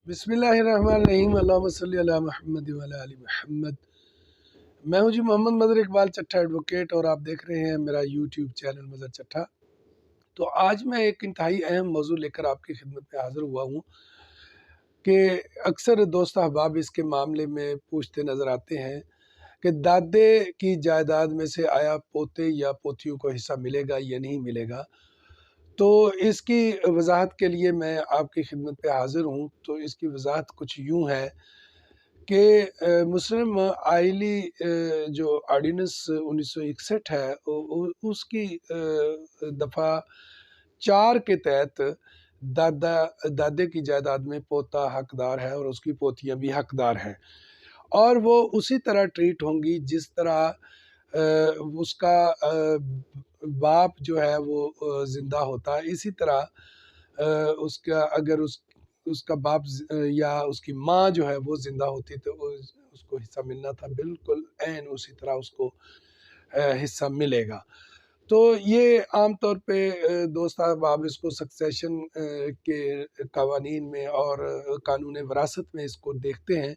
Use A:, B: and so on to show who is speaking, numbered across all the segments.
A: بسم اللہ الرحمن الرحیم، اللہم صلی علی محمد وعلی آل محمد۔ میں ہوں جی محمد مظہر اقبال چٹھا ایڈوکیٹ، اور آپ دیکھ رہے ہیں میرا یوٹیوب چینل مظہر چٹھا۔ تو آج میں ایک انتہائی اہم موضوع لے کر آپ کی خدمت میں حاضر ہوا ہوں کہ اکثر دوست احباب اس کے معاملے میں پوچھتے نظر آتے ہیں کہ دادے کی جائیداد میں سے آیا پوتے یا پوتیوں کو حصہ ملے گا یا نہیں ملے گا۔ تو اس کی وضاحت کے لیے میں آپ کی خدمت پہ حاضر ہوں۔ تو اس کی وضاحت کچھ یوں ہے کہ مسلم آئلی جو آرڈیننس 1961 ہے، اس کی دفعہ 4 کے تحت دادے کی جائیداد میں پوتا حقدار ہے اور اس کی پوتیاں بھی حقدار ہیں، اور وہ اسی طرح ٹریٹ ہوں گی جس طرح اس کا باپ جو ہے وہ زندہ ہوتا ہے۔ اسی طرح اس کا اگر اس کا باپ یا اس کی ماں جو ہے وہ زندہ ہوتی تو اس کو حصہ ملنا تھا، بالکل عین اسی طرح اس کو حصہ ملے گا۔ تو یہ عام طور پہ دوست احباب اس کو سکسیشن کے قوانین میں اور قانون وراثت میں اس کو دیکھتے ہیں،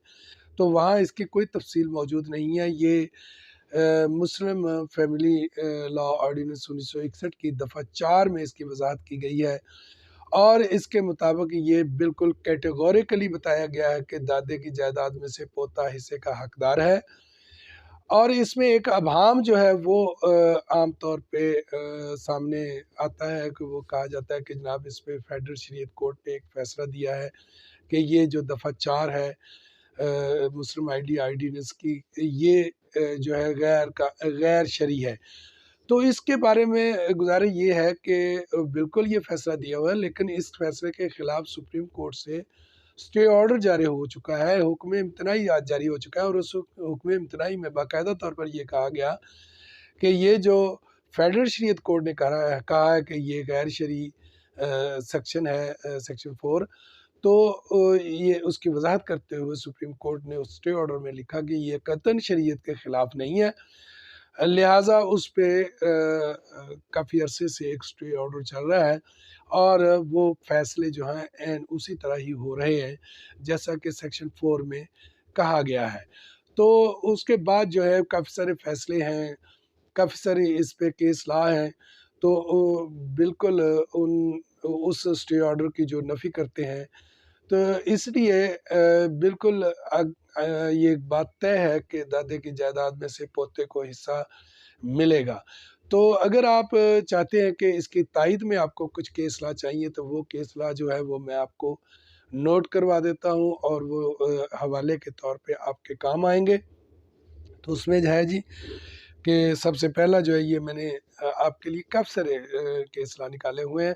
A: تو وہاں اس کی کوئی تفصیل موجود نہیں ہے۔ یہ مسلم فیملی لا آرڈیننس 1961 کی دفعہ 4 میں اس کی وضاحت کی گئی ہے، اور اس کے مطابق یہ بالکل کیٹیگوریکلی بتایا گیا ہے کہ دادے کی جائیداد میں سے پوتا حصے کا حقدار ہے۔ اور اس میں ایک ابہام جو ہے وہ عام طور پہ سامنے آتا ہے کہ وہ کہا جاتا ہے کہ جناب اس پہ فیڈرل شریعت کورٹ نے ایک فیصلہ دیا ہے کہ یہ جو دفعہ 4 ہے مسلم آرڈیننس کی، یہ جو ہے غیر شرعی ہے۔ تو اس کے بارے میں گزارش یہ ہے کہ بالکل یہ فیصلہ دیا ہوا ہے، لیکن اس فیصلے کے خلاف سپریم کورٹ سے اسٹے آرڈر جاری ہو چکا ہے، حکم امتناعی آج جاری ہو چکا ہے، اور اس حکم امتناعی میں باقاعدہ طور پر یہ کہا گیا کہ یہ جو فیڈرل شریعت کورٹ نے کہا ہے کہ یہ غیر شرعی سیکشن ہے، سیکشن 4، تو یہ اس کی وضاحت کرتے ہوئے سپریم کورٹ نے اس اسٹے آرڈر میں لکھا کہ یہ قطعاً شریعت کے خلاف نہیں ہے، لہٰذا اس پہ کافی عرصے سے ایک اسٹے آرڈر چل رہا ہے، اور وہ فیصلے جو ہیں این اسی طرح ہی ہو رہے ہیں جیسا کہ سیکشن 4 میں کہا گیا ہے۔ تو اس کے بعد جو ہے کافی سارے فیصلے ہیں، کافی سارے اس پہ کیس لا ہیں، تو بالکل اس اسٹے آرڈر کی جو نفی کرتے ہیں۔ تو اس لیے بالکل یہ ایک بات طے ہے کہ دادے کی جائیداد میں سے پوتے کو حصہ ملے گا۔ تو اگر آپ چاہتے ہیں کہ اس کی تائید میں آپ کو کچھ کیس لا چاہیے، تو وہ کیس لا جو ہے وہ میں آپ کو نوٹ کروا دیتا ہوں، اور وہ حوالے کے طور پہ آپ کے کام آئیں گے۔ تو اس میں جو ہے جی کہ سب سے پہلا جو ہے یہ میں نے آپ کے لیے کافی سارے کیس لا نکالے ہوئے ہیں،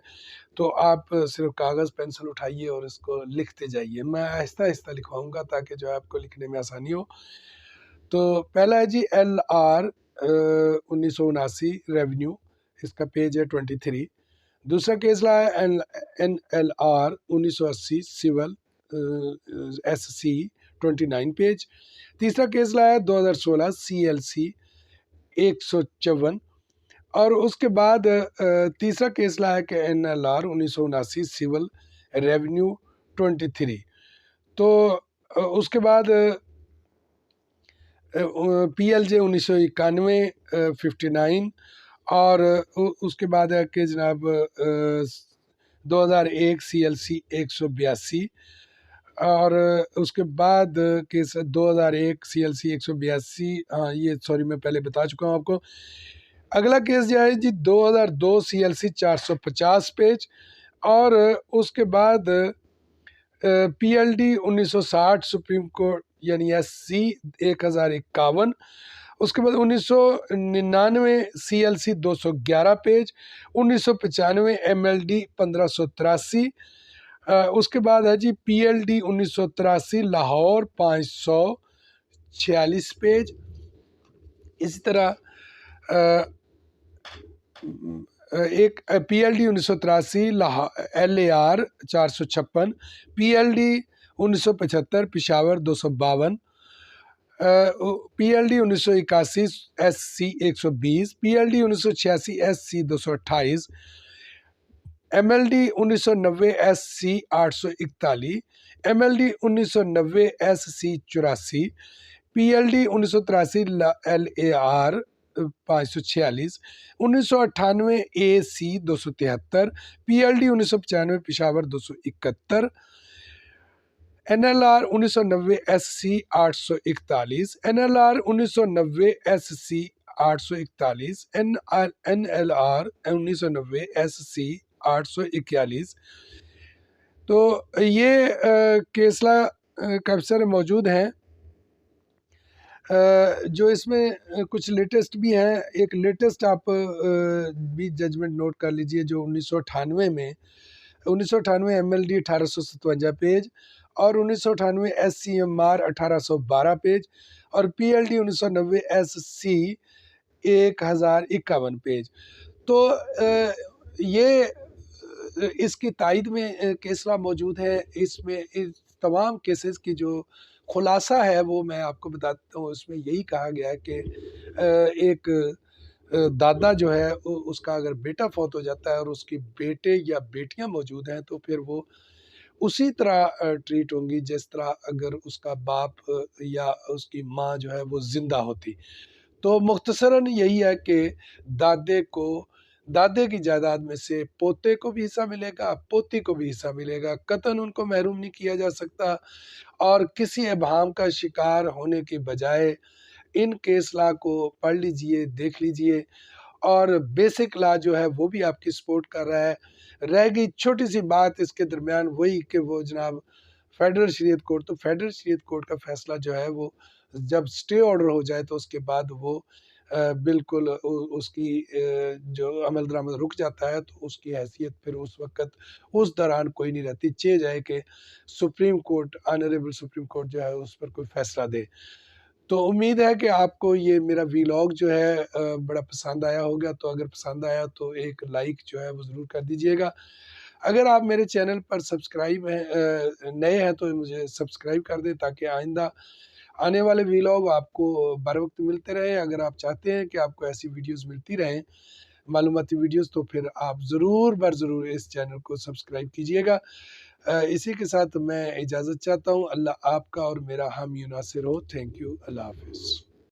A: تو آپ صرف کاغذ پینسل اٹھائیے اور اس کو لکھتے جائیے۔ میں آہستہ آہستہ لکھواؤں گا تاکہ جو ہے آپ کو لکھنے میں آسانی ہو۔ تو پہلا ہے جی LR 1979 ریونیو، اس کا پیج ہے 23۔ دوسرا کیس لا ہے NLR 1980 سول SC 29 پیج۔ تیسرا کیس لا ہے 2016 CLC 154، اور اس کے بعد تیسرا کیس لا ہے کہ NLR 1979 سول ریونیو 23۔ تو اس کے بعد PLJ 1991 59، اور اس کے بعد ہے کہ جناب 2001 CLC 182، اور اس کے بعد کیس 2001 CLC 182، ہاں یہ سوری میں پہلے بتا چکا ہوں آپ کو۔ اگلا کیس جو ہے جی 2002 CLC 450 پیج، اور اس کے بعد PLD 1960 سپریم کورٹ یعنی SC 1051، اس کے بعد 1999 CLC 211 پیج، 1995 MLD 1583، اس کے بعد ہے جی PLD 1983 لاہور 546 پیج۔ اسی طرح ایک PLD 1983 LAR 456، PLD 1975 Peshawar 252، PLD 1981 SC 120، PLD 1986 SC 228، MLD 1990 SC 841، MLD 1990 SC 84, PLD 1983 LAR 546, 1998 AC 273, PLD 1995 Peshawar 271، NLR 1990 SC 841، NLR 1990 SC 841، NLR 1990 SC 841۔ تو یہ کیسلا کا افسر موجود ہیں، جو اس میں کچھ لیٹسٹ بھی ہیں۔ ایک لیٹسٹ آپ بھی ججمنٹ نوٹ کر لیجئے، جو 1998 میں 1998 MLD 1857 پیج اور 1998 SCMR 1812 پیج اور PLD 1990 SC 1051 پیج۔ تو یہ اس کی تائید میں کیسلا موجود ہے۔ اس میں اس تمام کیسز کی جو خلاصہ ہے وہ میں آپ کو بتاتا ہوں۔ اس میں یہی کہا گیا ہے کہ ایک دادا جو ہے اس کا اگر بیٹا فوت ہو جاتا ہے اور اس کی بیٹے یا بیٹیاں موجود ہیں تو پھر وہ اسی طرح ٹریٹ ہوں گی جس طرح اگر اس کا باپ یا اس کی ماں جو ہے وہ زندہ ہوتی۔ تو مختصراً یہی ہے کہ دادے کی جائیداد میں سے پوتے کو بھی حصہ ملے گا، پوتی کو بھی حصہ ملے گا، قطعاً ان کو محروم نہیں کیا جا سکتا۔ اور کسی ابہام کا شکار ہونے کے بجائے ان کیس لا کو پڑھ لیجئے، دیکھ لیجئے، اور بیسک لا جو ہے وہ بھی آپ کی سپورٹ کر رہا ہے۔ رہ گئی چھوٹی سی بات اس کے درمیان وہی کہ وہ جناب فیڈرل شریعت کورٹ، تو فیڈرل شریعت کورٹ کا فیصلہ جو ہے وہ جب سٹے آرڈر ہو جائے تو اس کے بعد وہ بالکل اس کی جو عمل درآمد رک جاتا ہے، تو اس کی حیثیت پھر اس وقت اس دوران کوئی نہیں رہتی، چہ جائے کہ supreme court, honourable supreme court جو ہے اس پر کوئی فیصلہ دے۔ تو امید ہے کہ آپ کو یہ میرا ویلاگ جو ہے بڑا پسند آیا ہوگا۔ تو اگر پسند آیا تو ایک لائک جو ہے وہ ضرور کر دیجئے گا۔ اگر آپ میرے چینل پر نئے ہیں تو مجھے سبسکرائب کر دیں تاکہ آئندہ آنے والے ویلاگ آپ کو بر وقت ملتے رہیں۔ اگر آپ چاہتے ہیں کہ آپ کو ایسی ویڈیوز ملتی رہیں، معلوماتی ویڈیوز، تو پھر آپ ضرور اس چینل کو سبسکرائب کیجئے گا۔ اسی کے ساتھ میں اجازت چاہتا ہوں۔ اللہ آپ کا اور میرا حامی و ناصر ہو۔ Thank you. اللہ حافظ۔